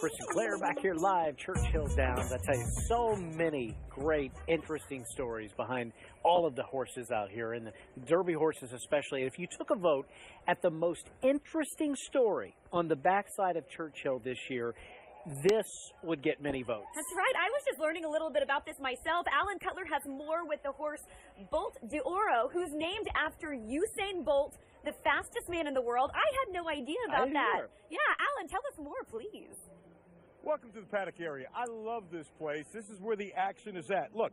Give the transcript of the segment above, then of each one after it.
Chris Sinclair back here live, Churchill Downs. I tell you, so many great, interesting stories behind all of the horses out here, and the Derby horses especially. If you took a vote at the most interesting story on the backside of Churchill this year, this would get many votes. That's right. I was just learning a little bit about this myself. Alan Cutler has more with the horse Bolt d'Oro, who's named after Usain Bolt, the fastest man in the world. I had no idea about that. Yeah, Alan, tell us more, please. Welcome to the paddock area. I love this place. This is where the action is at. Look,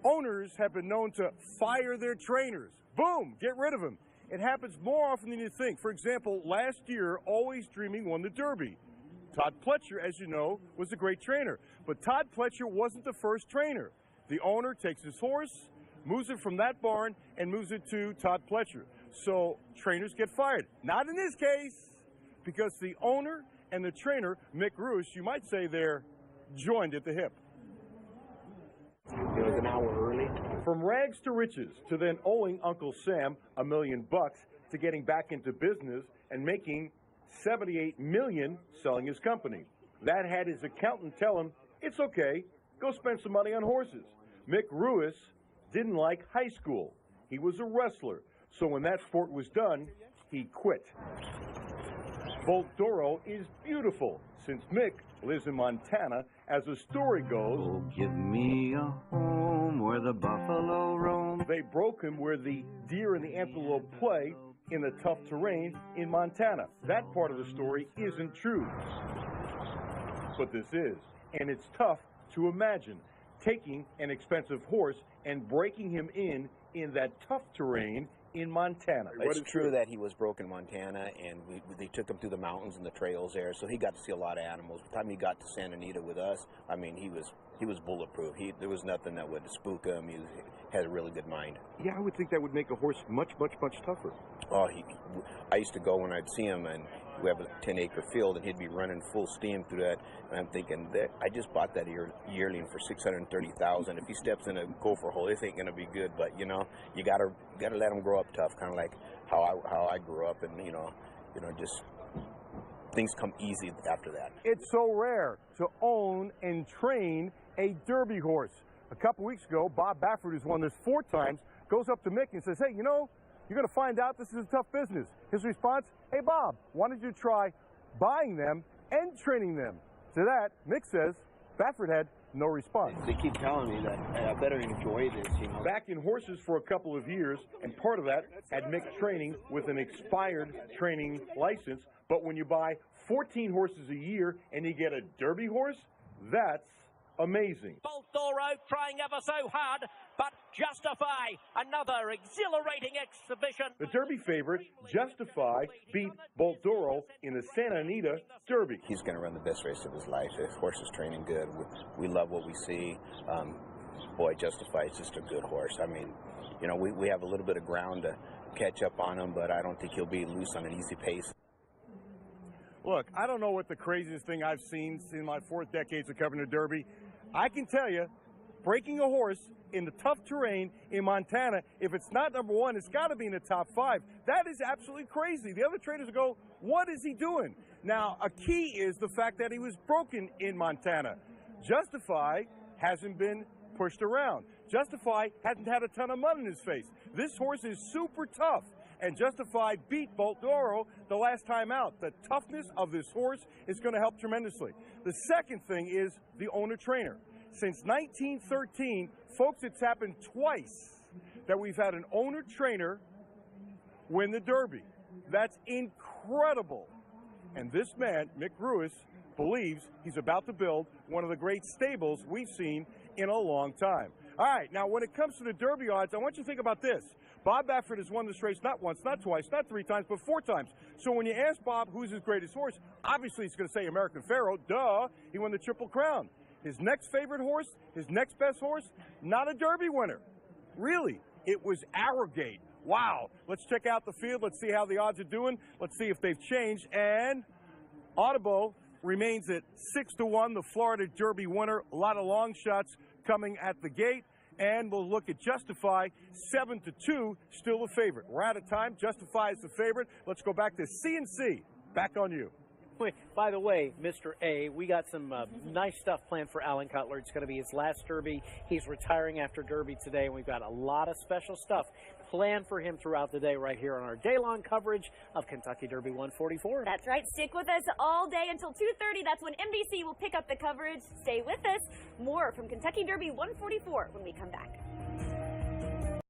owners have been known to fire their trainers. Boom, get rid of them. It happens more often than you think. For example, last year, Always Dreaming won the Derby. Todd Pletcher, as you know, was a great trainer. But Todd Pletcher wasn't the first trainer. The owner takes his horse, moves it from that barn, and moves it to Todd Pletcher. So trainers get fired. Not in this case, because the owner and the trainer, Mick Ruis, you might say they're joined at the hip. It was an hour early. From rags to riches, to then owing Uncle Sam $1 million, to getting back into business and making $78 million selling his company. That had his accountant tell him, it's okay, go spend some money on horses. Mick Ruis didn't like high school. He was a wrestler, so when that sport was done, he quit. Bolt d'Oro is beautiful, since Mick lives in Montana. As the story goes, oh, give me a home where the buffalo roam. They broke him where the deer and the antelope play, in the tough terrain in Montana. That part of the story isn't true. But this is. And it's tough to imagine taking an expensive horse and breaking him in that tough terrain in Montana. It's true that he was broke in Montana, and they took him through the mountains and the trails there, so he got to see a lot of animals. By the time he got to Santa Anita with us, I mean, he was bulletproof. There was nothing that would spook him. He had a really good mind. Yeah, I would think that would make a horse much, much, much tougher. Oh, I used to go when I'd see him, and we have a 10-acre field, and he'd be running full steam through that. And I'm thinking, that I just bought that yearling for $630,000. If he steps in a gopher hole, this ain't gonna be good. But you know, you gotta let him grow up tough, kind of like how I grew up, and you know, just things come easy after that. It's so rare to own and train a Derby horse. A couple weeks ago, Bob Baffert, who's won this 4 times, goes up to Mick and says, hey, you know, you're going to find out this is a tough business. His response, hey, Bob, why don't you try buying them and training them? To that, Mick says, Baffert had no response. They keep telling me that I better enjoy this, you know. Back in horses for a couple of years, and part of that had Mick training with an expired training license. But when you buy 14 horses a year and you get a Derby horse, that's amazing. Bolt d'Oro trying ever so hard, but Justify, another exhilarating exhibition. The Derby favorite, Justify, beat Bolt d'Oro in the Santa Anita Derby. He's going to run the best race of his life. His horse is training good. We love what we see. Boy, Justify is just a good horse. I mean, you know, we have a little bit of ground to catch up on him, but I don't think he'll be loose on an easy pace. Look, I don't know what the craziest thing I've seen in my 4 decades of covering the Derby. I can tell you, breaking a horse in the tough terrain in Montana, if it's not number 1, it's got to be in the top 5. That is absolutely crazy. The other trainers go, what is he doing? Now, a key is the fact that he was broken in Montana. Justify hasn't been pushed around. Justify hasn't had a ton of mud in his face. This horse is super tough. And Justify beat Bolt d'Oro the last time out. The toughness of this horse is going to help tremendously. The second thing is the owner-trainer. Since 1913, folks, it's happened twice that we've had an owner-trainer win the Derby. That's incredible. And this man, Mick Ruis, believes he's about to build one of the great stables we've seen in a long time. All right, now when it comes to the Derby odds, I want you to think about this. Bob Baffert has won this race not once, not twice, not 3 times, but 4 times. So when you ask Bob who's his greatest horse, obviously he's going to say American Pharoah. Duh, he won the Triple Crown. His next favorite horse, his next best horse, not a Derby winner. Really, it was Arrogate. Wow. Let's check out the field. Let's see how the odds are doing. Let's see if they've changed. And Audible remains at 6-1, the Florida Derby winner. A lot of long shots coming at the gate. And we'll look at Justify, 7-2, still the favorite. We're out of time. Justify is the favorite. Let's go back to CNC. Back on you. Wait, by the way, Mr. A, we got some nice stuff planned for Alan Cutler. It's going to be his last Derby. He's retiring after Derby today, and we've got a lot of special stuff planned for him throughout the day right here on our day-long coverage of Kentucky Derby 144. That's right. Stick with us all day until 2:30. That's when NBC will pick up the coverage. Stay with us. More from Kentucky Derby 144 when we come back.